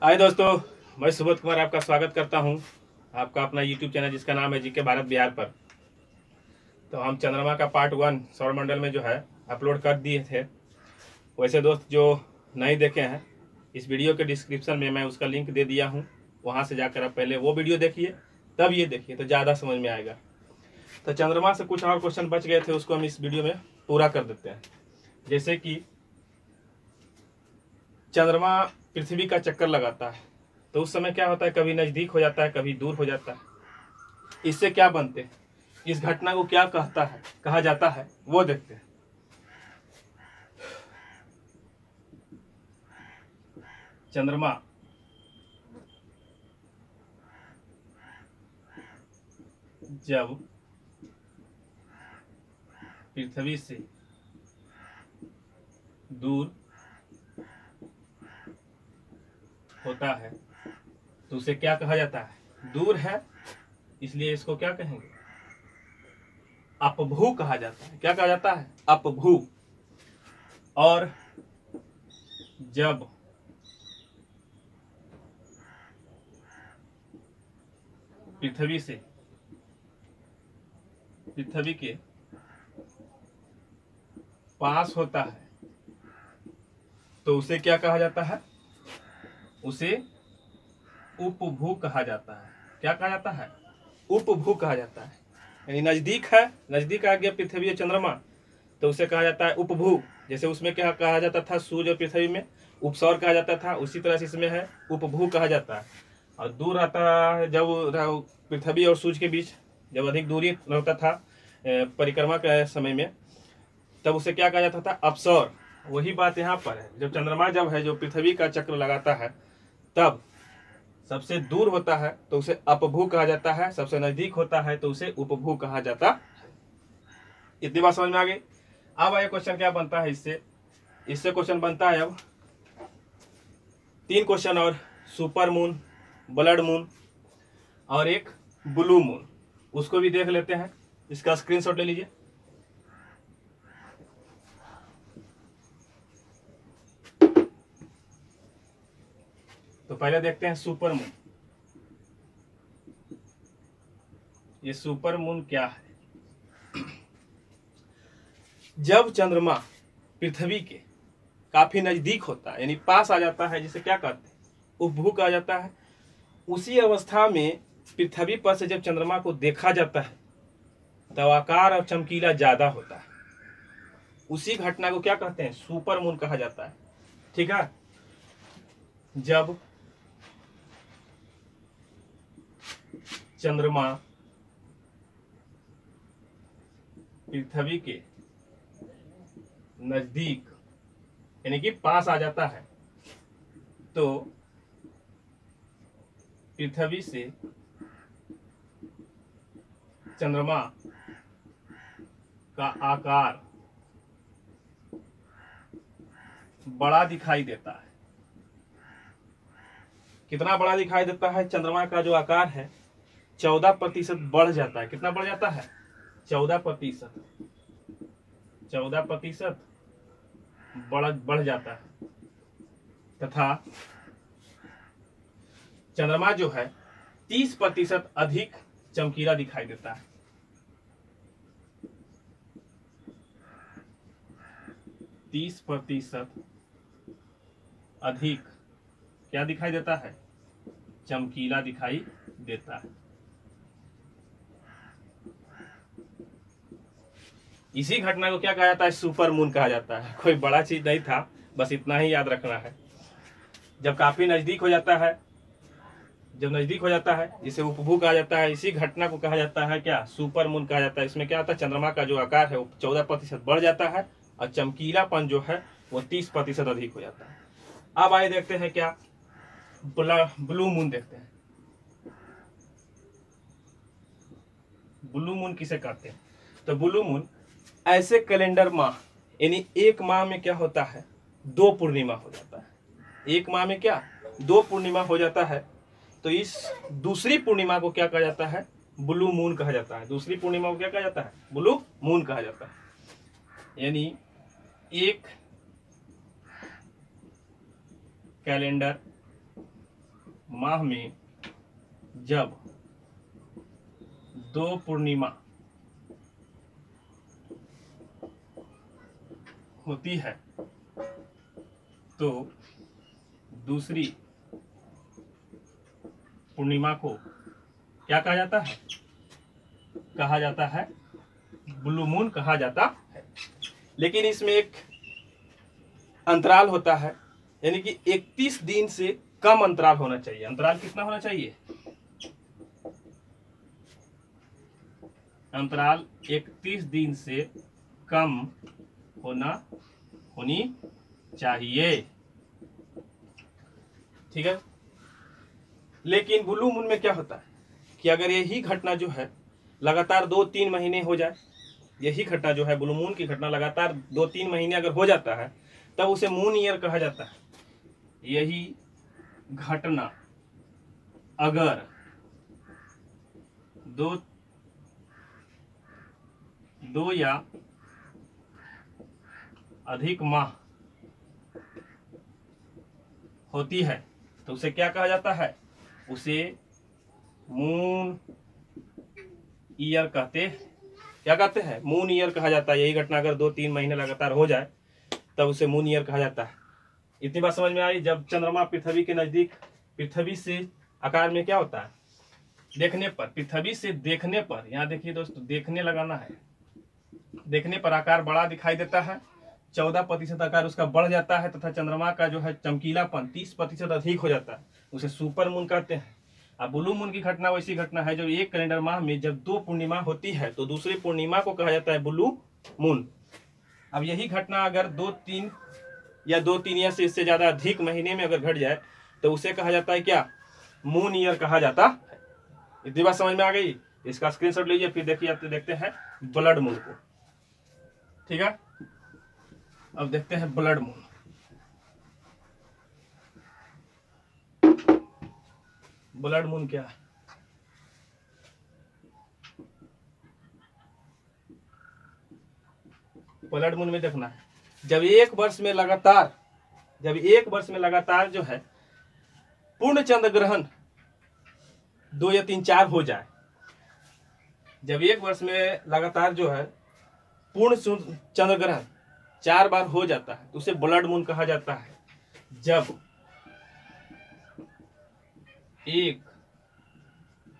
हाय दोस्तों, मैं सुबोध कुमार आपका स्वागत करता हूं आपका अपना यूट्यूब चैनल जिसका नाम है जीके भारत बिहार पर। तो हम चंद्रमा का पार्ट 1 सौरमंडल में जो है अपलोड कर दिए थे। वैसे दोस्त जो नहीं देखे हैं, इस वीडियो के डिस्क्रिप्शन में मैं उसका लिंक दे दिया हूं, वहां से जाकर आप पहले वो वीडियो देखिए तब ये देखिए तो ज़्यादा समझ में आएगा। तो चंद्रमा से कुछ और क्वेश्चन बच गए थे, उसको हम इस वीडियो में पूरा कर देते हैं। जैसे कि चंद्रमा पृथ्वी का चक्कर लगाता है तो उस समय क्या होता है, कभी नज़दीक हो जाता है, कभी दूर हो जाता है। इससे क्या बनते हैं, इस घटना को क्या कहा जाता है वो देखते हैं। चंद्रमा जब पृथ्वी से दूर होता है तो उसे क्या कहा जाता है, दूर है इसलिए इसको क्या कहेंगे, अपभू कहा जाता है। क्या कहा जाता है, अपभू। और जब पृथ्वी के पास होता है तो उसे क्या कहा जाता है, उसे उपभू कहा जाता है। क्या कहा जाता है, उपभू कहा जाता है। यानी नजदीक है, नजदीक आ गया पृथ्वी और चंद्रमा तो उसे कहा जाता है उपभू। जैसे उसमें क्या कहा जाता था, सूर्य और पृथ्वी में उपसौर कहा जाता था, उसी तरह से इसमें है उपभू कहा जाता है। और दूर आता है जब पृथ्वी और सूर्य के बीच जब अधिक दूरी रहता था परिक्रमा के समय में, तब उसे क्या कहा जाता था, अपसौर। वही बात यहाँ पर है, जब चंद्रमा जब है जो पृथ्वी का चक्र लगाता है तब सबसे दूर होता है तो उसे अपभू कहा जाता है, सबसे नजदीक होता है तो उसे उपभू कहा जाता है। इतनी बात समझ में आ गई। अब आइए क्वेश्चन क्या बनता है इससे क्वेश्चन बनता है अब 3 क्वेश्चन और, सुपर मून, ब्लड मून और एक ब्लू मून। उसको भी देख लेते हैं, इसका स्क्रीनशॉट ले लीजिए। तो पहले देखते हैं सुपर मून। ये सुपर मून क्या है, जब चंद्रमा पृथ्वी के काफी नजदीक होता है यानी पास आ जाता है, जिसे क्या कहते हैं, उपभू कहा जाता है। उसी अवस्था में पृथ्वी पर से जब चंद्रमा को देखा जाता है तब आकार और चमकीला ज्यादा होता है। उसी घटना को क्या कहते हैं, सुपर मून कहा जाता है। ठीक है, जब चंद्रमा पृथ्वी के नजदीक यानी कि पास आ जाता है तो पृथ्वी से चंद्रमा का आकार बड़ा दिखाई देता है। कितना बड़ा दिखाई देता है, चंद्रमा का जो आकार है 14% बढ़ जाता है। कितना बढ़ जाता है, 14%। 14% बढ़ जाता है। तथा चंद्रमा जो है 30% अधिक चमकीला दिखाई देता है। 30% अधिक क्या दिखाई देता है, चमकीला दिखाई देता है। इसी घटना को क्या कहा जाता है, सुपर मून कहा जाता है। कोई बड़ा चीज नहीं था, बस इतना ही याद रखना है। जब काफी नजदीक हो जाता है, जब नजदीक हो जाता है जिसे उपभू कहा जाता है, इसी घटना को कहा जाता है क्या, सुपर मून कहा जाता है। इसमें क्या होता है, चंद्रमा का जो आकार है वो 14% बढ़ जाता है और चमकीलापन जो है वो 30% अधिक हो जाता है। अब आइए देखते हैं क्या, ब्लू मून देखते हैं। ब्लू मून किसे कहते हैं, तो ब्लू मून ऐसे कैलेंडर माह यानी एक माह में क्या होता है, 2 पूर्णिमा हो जाता है। एक माह में क्या 2 पूर्णिमा हो जाता है तो इस दूसरी पूर्णिमा को क्या कहा जाता है, ब्लू मून कहा जाता है। दूसरी पूर्णिमा को क्या कहा जाता है, ब्लू मून कहा जाता है। यानी एक कैलेंडर माह में जब 2 पूर्णिमा होती है तो दूसरी पूर्णिमा को क्या कहा जाता है? कहा जाता है ब्लू मून कहा जाता है। लेकिन इसमें एक अंतराल होता है, यानी कि 31 दिन से कम अंतराल होना चाहिए। अंतराल कितना होना चाहिए? अंतराल 31 दिन से कम होनी चाहिए, ठीक है। लेकिन ब्लू मून में क्या होता है कि अगर यही घटना जो है लगातार 2-3 महीने हो जाए, यही घटना जो है ब्लू मून की घटना लगातार 2-3 महीने अगर हो जाता है तब उसे मून ईयर कहा जाता है। यही घटना अगर दो या अधिक माह होती है तो उसे क्या कहा जाता है? उसे मून ईयर कहते हैं। क्या कहते हैं? मून ईयर कहा जाता है। यही घटना अगर 2-3 महीने लगातार हो जाए तब उसे मून ईयर कहा जाता है। इतनी बात समझ में आई? जब चंद्रमा पृथ्वी के नजदीक, पृथ्वी से आकार में क्या होता है? देखने पर, पृथ्वी से देखने पर, यहाँ देखिए दोस्तों, देखने लगाना है, देखने पर आकार बड़ा दिखाई देता है, 14% आकार उसका बढ़ जाता है तथा चंद्रमा का जो है चमकीलापन 30% अधिक हो जाता है, उसे सुपर मून कहते हैं। अब ब्लू मून की घटना वैसी घटना है जब एक कैलेंडर माह में जब 2 पूर्णिमा होती है तो दूसरी पूर्णिमा को कहा जाता है ब्लू मून। अब यही घटना अगर 2-3 या से इससे ज्यादा अधिक महीने में अगर घट जाए तो उसे कहा जाता है क्या? मून ईयर कहा जाता है। इतनी बात समझ में आ गई? इसका स्क्रीनशॉट लीजिए, फिर देखिए आप देखते हैं ब्लड मून को, ठीक है। अब देखते हैं ब्लड मून। ब्लड मून क्या है? ब्लड मून में देखना है जब एक वर्ष में लगातार जो है पूर्ण चंद्र ग्रहण 2 या 3, 4 हो जाए, जब एक वर्ष में लगातार जो है पूर्ण चंद्र ग्रहण 4 बार हो जाता है तो उसे ब्लड मून कहा जाता है। जब एक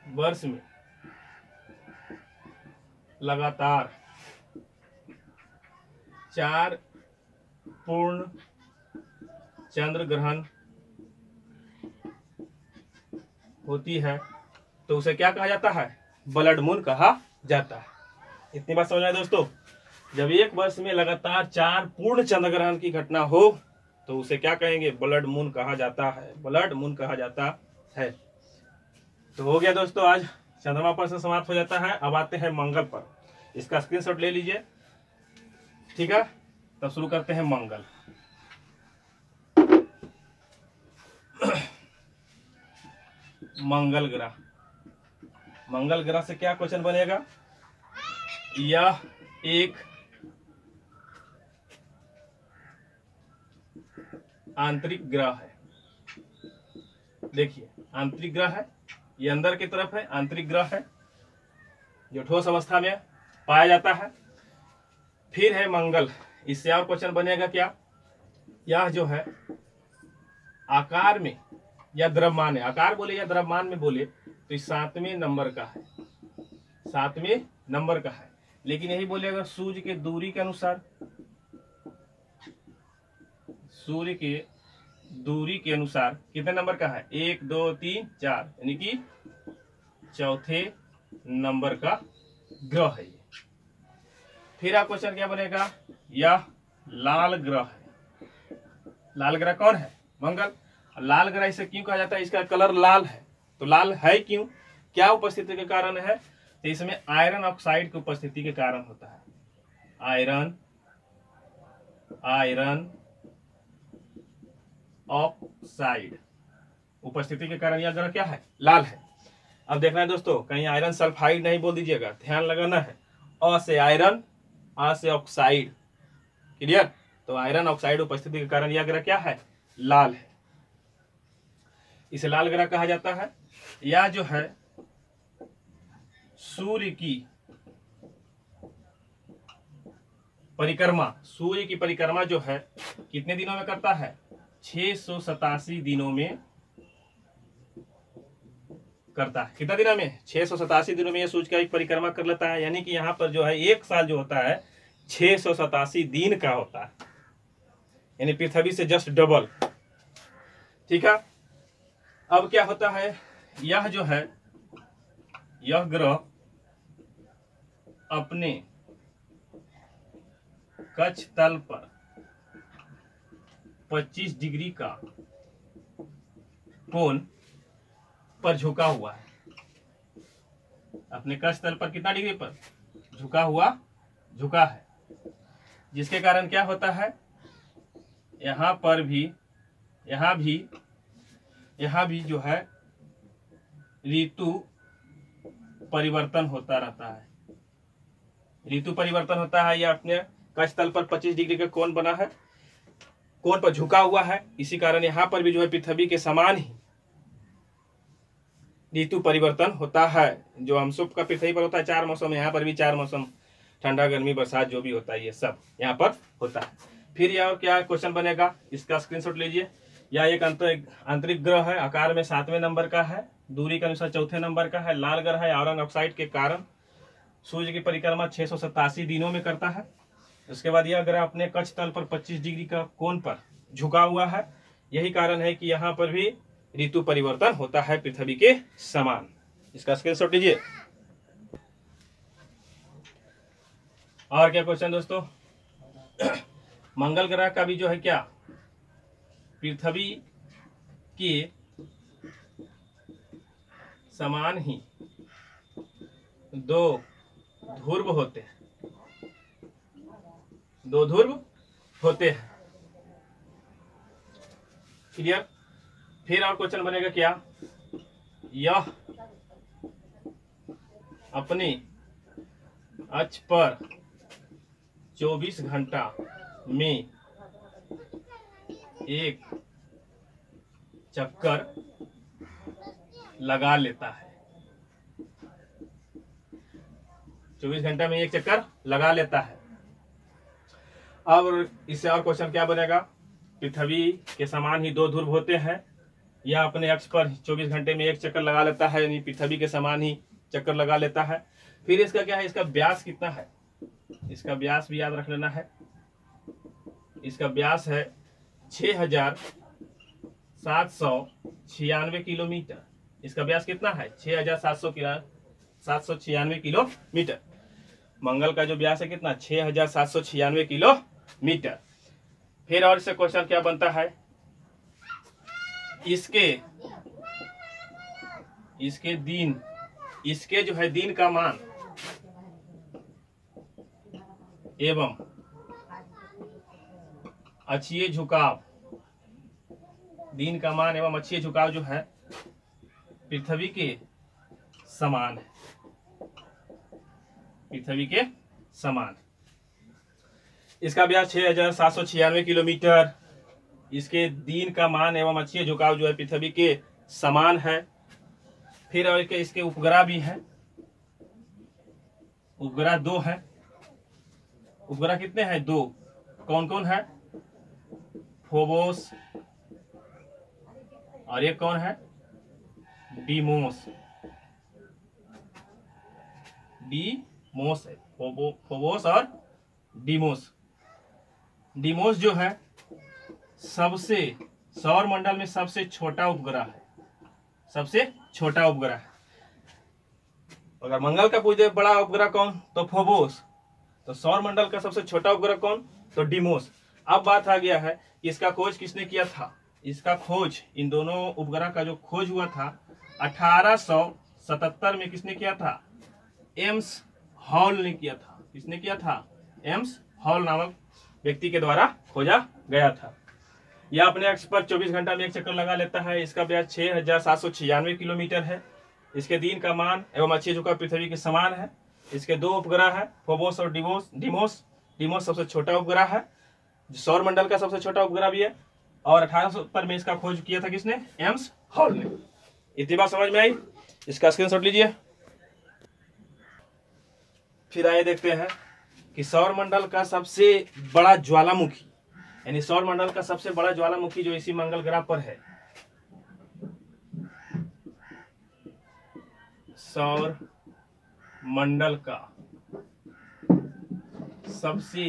वर्ष में लगातार 4 पूर्ण चंद्र ग्रहण होती है तो उसे क्या कहा जाता है? ब्लड मून कहा जाता है। इतनी बात समझ आए दोस्तों? जब एक वर्ष में लगातार 4 पूर्ण चंद्र ग्रहण की घटना हो तो उसे क्या कहेंगे? ब्लड मून कहा जाता है। ब्लड मून कहा जाता है। तो हो गया दोस्तों, आज चंद्रमा पर से समाप्त हो जाता है। अब आते हैं मंगल पर। इसका स्क्रीनशॉट ले लीजिए, ठीक है। तब शुरू करते हैं मंगल। मंगल ग्रह, मंगल ग्रह से क्या क्वेश्चन बनेगा? यह एक आंतरिक ग्रह है। देखिए, आंतरिक ग्रह है, ये अंदर की तरफ है, आंतरिक ग्रह है जो ठोस अवस्था में पाया जाता है। फिर है मंगल, इससे और क्वेश्चन बनेगा क्या? यह जो है आकार में या द्रव्यमान है, आकार बोले या द्रव्यमान में बोले तो इस 7वें नंबर का है, 7वें नंबर का है। लेकिन यही बोले अगर सूर्य के दूरी के अनुसार, सूर्य के दूरी के अनुसार कितने नंबर का है? 1, 2, 3, 4, यानी कि 4थे नंबर का ग्रह है ये। फिर आप क्वेश्चन क्या बनेगा? यह लाल ग्रह है। लाल ग्रह कौन है? मंगल। लाल ग्रह इसे क्यों कहा जाता है? इसका कलर लाल है। तो लाल है क्यों? क्या उपस्थिति के कारण है? तो इसमें आयरन ऑक्साइड की उपस्थिति के कारण होता है। आयरन ऑक्साइड उपस्थिति के कारण यह ग्रह क्या है? लाल है। अब देखना है दोस्तों, कहीं आयरन सल्फाइड नहीं बोल दीजिएगा, ध्यान लगाना है। अ से आयरन, आ से ऑक्साइड, क्लियर? तो आयरन ऑक्साइड उपस्थिति के कारण यह ग्रह क्या है? लाल है। इसे लाल ग्रह कहा जाता है। या जो है सूर्य की परिक्रमा जो है कितने दिनों में करता है? 687 दिनों में करता है। कितना दिनों में? 687 दिनों में ये सूर्य का एक परिक्रमा कर लेता है। यानी कि यहाँ पर जो है एक साल जो होता है 687 दिन का होता है, यानी पृथ्वी से जस्ट डबल। ठीक है। अब क्या होता है, यह जो है यह ग्रह अपने कक्ष तल पर 25 डिग्री का कोण पर झुका हुआ है। अपने कक्ष तल पर कितना डिग्री पर झुका है, जिसके कारण क्या होता है, यहाँ भी जो है ऋतु परिवर्तन होता रहता है। ऋतु परिवर्तन होता है। यह अपने कक्ष तल पर 25 डिग्री का कोण बना है, कोण पर झुका हुआ है। इसी कारण यहाँ पर भी जो है पृथ्वी के समान ही ऋतु परिवर्तन होता है। जो हम सब का पृथ्वी पर होता है 4 मौसम, यहाँ पर भी 4 मौसम, ठंडा, गर्मी, बरसात जो भी होता है ये सब यहाँ पर होता है। फिर यह क्या क्वेश्चन बनेगा, इसका स्क्रीनशॉट लीजिए। यह एक आंतरिक ग्रह है, आकार में 7वें नंबर का है, दूरी के अनुसार 4थे नंबर का है, लाल ग्रह है। आयरन ऑक्साइड के कारण सूर्य की परिक्रमा 687 दिनों में करता है। उसके बाद यह ग्रह अपने कक्ष तल पर 25 डिग्री का कोण पर झुका हुआ है। यही कारण है कि यहाँ पर भी ऋतु परिवर्तन होता है पृथ्वी के समान। इसका स्क्रीनशॉट लीजिए। और क्या क्वेश्चन दोस्तों, मंगल ग्रह का भी जो है क्या पृथ्वी के समान ही 2 ध्रुव होते हैं। 2 ध्रुव होते हैं। क्लियर। फिर और क्वेश्चन बनेगा क्या, यह अपने अक्ष पर 24 घंटा में एक चक्कर लगा लेता है। 24 घंटा में एक चक्कर लगा लेता है। अब इससे और क्वेश्चन क्या बनेगा, पृथ्वी के समान ही 2 ध्रुव होते हैं। यह अपने अक्ष पर 24 घंटे में एक चक्कर लगा लेता है, यानी पृथ्वी के समान ही चक्कर लगा लेता है। फिर इसका क्या है, इसका व्यास कितना है, इसका व्यास भी याद रख लेना है। इसका व्यास है 6796 किलोमीटर। इसका व्यास कितना है, 6796 किलोमीटर। मंगल का जो व्यास है कितना, 6796 किलोमीटर। फिर और से क्वेश्चन क्या बनता है, इसके जो है दिन का मान एवं अक्षीय झुकाव, दिन का मान एवं अक्षीय झुकाव जो है पृथ्वी के समान है। पृथ्वी के समान। इसका व्यास 6796 किलोमीटर। इसके दिन का मान एवं अक्षीय झुकाव जो है पृथ्वी के समान है। फिर और इसके उपग्रह भी हैं। उपग्रह 2 हैं। उपग्रह कितने हैं, 2। कौन कौन है, फोबोस, और ये कौन है, डीमोस। डीमोस है, फोबोस और डीमोस। डीमोस जो है सबसे सौर मंडल में सबसे छोटा उपग्रह है, सबसे छोटा उपग्रह है। अगर मंगल का पूछे बड़ा उपग्रह कौन, तो फोबोस। तो सौर मंडल का सबसे छोटा उपग्रह कौन, तो डीमोस। अब बात आ गया है कि इसका खोज किसने किया था। इसका खोज, इन दोनों उपग्रह का जो खोज हुआ था 1877 में किसने किया था, एम्स हॉल ने किया था। किसने किया था, एम्स हॉल नामक व्यक्ति के द्वारा खोजा गया था। यह अपने अक्ष पर 24 घंटा में एक चक्कर लगा लेता है। इसका व्यास 6796 किलोमीटर है। इसके दिन का मान एवं अक्षीय झुकाव पृथ्वी के समान है। इसके 2 उपग्रह है, फोबोस और डीमोस। डीमोस सबसे छोटा उपग्रह है, सौर मंडल का सबसे छोटा उपग्रह भी है। और 1870 में इसका खोज किया था किसने? एम्स हॉल ने। इतनी बात समझ में आई? इसका स्क्रीनशॉट लीजिए। फिर आइए देखते हैं कि सौरमंडल का सबसे बड़ा ज्वालामुखी, यानी सौरमंडल का सबसे बड़ा ज्वालामुखी जो इसी मंगल ग्रह पर है, सौर मंडल का सबसे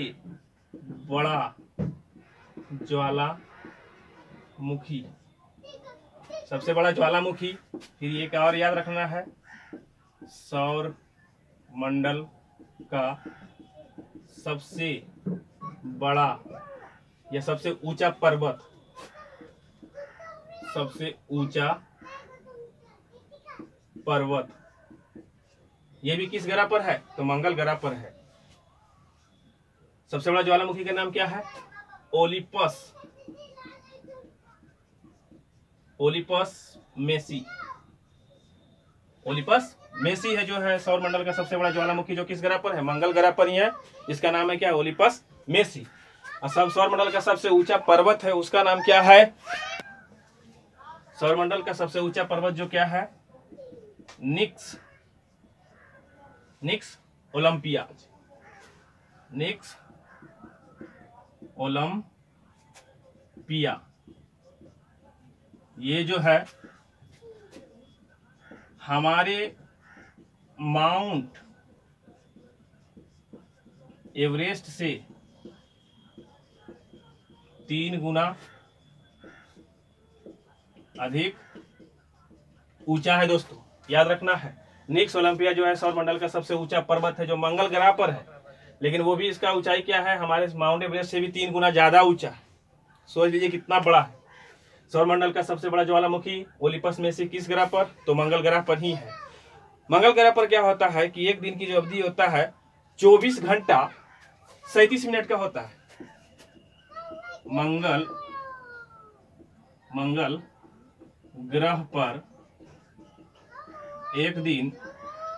बड़ा ज्वालामुखी, सबसे बड़ा ज्वालामुखी। फिर एक और याद रखना है, सौर मंडल का सबसे बड़ा या सबसे ऊंचा पर्वत, सबसे ऊंचा पर्वत, ये भी किस ग्रह पर है? तो मंगल ग्रह पर है। सबसे बड़ा ज्वालामुखी का नाम क्या है? Olympus, Olympus Messi. Olympus Messi है जो है सौरमंडल का सबसे बड़ा ज्वालामुखी, जो किस ग्रह पर है? मंगल ग्रह पर ही है। इसका नाम है क्या? Olympus Messi. और सब सौरमंडल का सबसे ऊंचा पर्वत है, उसका नाम क्या है? सौरमंडल का सबसे ऊंचा पर्वत जो क्या है? निक्स, निक्स ओलंपियाज, निक्स ओलंपिया। ये जो है हमारे माउंट एवरेस्ट से 3 गुना अधिक ऊंचा है दोस्तों, याद रखना है। निक्स ओलंपिया जो है सौरमंडल का सबसे ऊंचा पर्वत है जो मंगल ग्रह पर है, लेकिन वो भी इसका ऊंचाई क्या है? हमारे माउंट एवरेस्ट से भी 3 गुना ज्यादा ऊंचा है। सोच लीजिए कितना बड़ा है। सौरमंडल का सबसे बड़ा ज्वालामुखी ओलिपस में से किस ग्रह पर? तो मंगल ग्रह पर ही है। मंगल ग्रह पर क्या होता है कि एक दिन की जो अवधि होता है 24 घंटा 37 मिनट का होता है। मंगल ग्रह पर एक दिन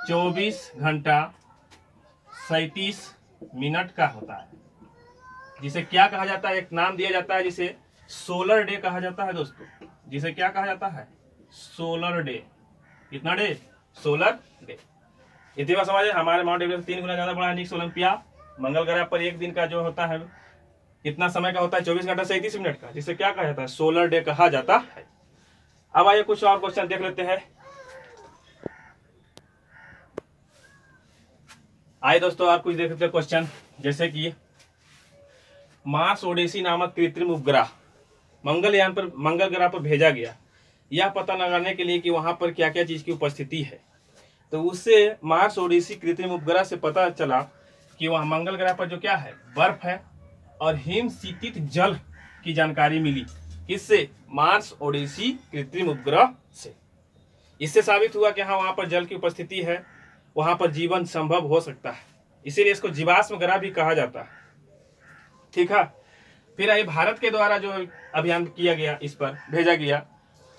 24 घंटा 37 मिनट का होता है, जिसे क्या कहा जाता है? एक नाम दिया जाता है जिसे सोलर डे कहा जाता है दोस्तों। जिसे क्या कहा जाता है? Solar day. कितना डे? Solar day. इतनी बात समझे। हमारे माउंट एवरेस्ट 3 गुना ज्यादा बड़ा है निक्स ओलंपिया। मंगल ग्रह पर एक दिन का जो होता है कितना समय का होता है? 24 घंटा 37 मिनट का, जिसे क्या कहा जाता है? सोलर डे कहा जाता है। अब आइए कुछ और क्वेश्चन देख लेते हैं। आइए दोस्तों और कुछ देख लेते हैं क्वेश्चन, जैसे कि मार्स ओडेसी नामक कृत्रिम उपग्रह मंगल ग्रह पर भेजा गया, यह पता लगाने के लिए कि वहां पर क्या क्या चीज की उपस्थिति है। तो उससे मार्स ओडेसी कृत्रिम उपग्रह से पता चला कि वहां मंगल ग्रह पर जो क्या है? बर्फ है और हिम शीतित जल की जानकारी मिली। किससे? मार्स ओडेसी कृत्रिम उपग्रह से। इससे साबित हुआ कि हाँ वहां पर जल की उपस्थिति है, वहां पर जीवन संभव हो सकता है, इसीलिए इसको जीवाश्म ग्रह भी कहा जाता है। ठीक है। फिर आई भारत के द्वारा जो अभियान किया गया, इस पर भेजा गया,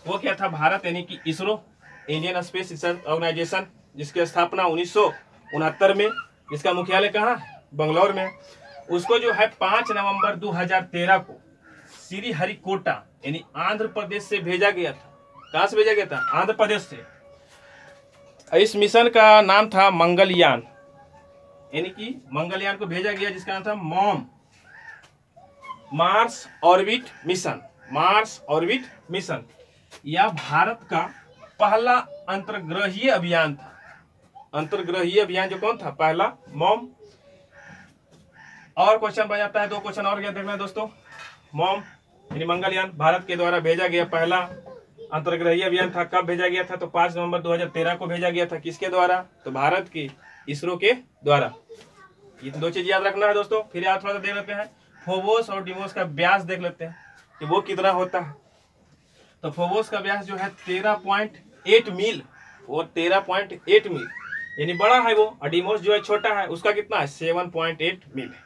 वो क्या था? भारत यानी कि ISRO, Indian Space Research Organisation, जिसकी स्थापना 1969 में, जिसका मुख्यालय कहाँ है? बंगलौर में। उसको जो है 5 नवंबर 2013 को श्रीहरिकोटा यानी आंध्र प्रदेश से भेजा गया था। कहां से भेजा गया था? आंध्र प्रदेश से। इस मिशन का नाम था मंगलयान, यानी कि मंगलयान को भेजा गया जिसका नाम था mom, Mars orbit mission. Mars orbit mission यह भारत का पहला अंतर्ग्रहीय अभियान था। अंतर्ग्रहीय अभियान जो कौन था? पहला मॉम। और क्वेश्चन बन जाता है, 2 क्वेश्चन और क्या देखना है दोस्तों। मॉम यानी मंगलयान भारत के द्वारा भेजा गया पहला अंतर्ग्रहीय अभियान था। कब भेजा गया था? तो 5 नवंबर 2013 को भेजा गया था। किसके द्वारा? तो भारत के इसरो के द्वारा। ये तो 2 चीज याद रखना है दोस्तों। फिर याद थोड़ा सा देख लेते हैं, फोबोस और डिमोस का व्यास देख लेते हैं कि वो कितना होता है। तो फोबोस का व्यास जो है 13.8 मील, वो 13.8 मील यानी बड़ा है वो, और डिमोस जो है छोटा है, उसका कितना है? 7.8 मील है।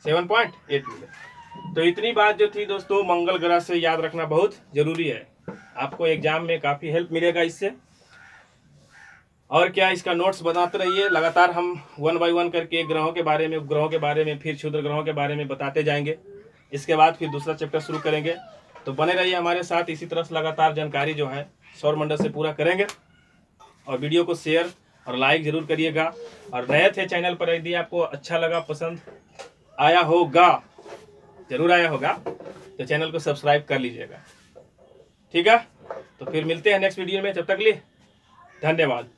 7.8 मील है। तो इतनी बात जो थी दोस्तों मंगल ग्रह से, याद रखना बहुत जरूरी है। आपको एग्जाम में काफी हेल्प मिलेगा इससे। और क्या, इसका नोट्स बनाते रहिए। लगातार हम 1 बाय 1 करके ग्रहों के बारे में, उपग्रहों के बारे में, फिर क्षुद्र ग्रहों के बारे में बताते जाएंगे। इसके बाद फिर दूसरा चैप्टर शुरू करेंगे। तो बने रहिए हमारे साथ, इसी तरह से लगातार जानकारी जो है सौरमंडल से पूरा करेंगे। और वीडियो को शेयर और लाइक जरूर करिएगा। और नए थे चैनल पर, यदि आपको अच्छा लगा, पसंद आया होगा, जरूर आया होगा, तो चैनल को सब्सक्राइब कर लीजिएगा। ठीक है, तो फिर मिलते हैं नेक्स्ट वीडियो में। जब तक लिए धन्यवाद।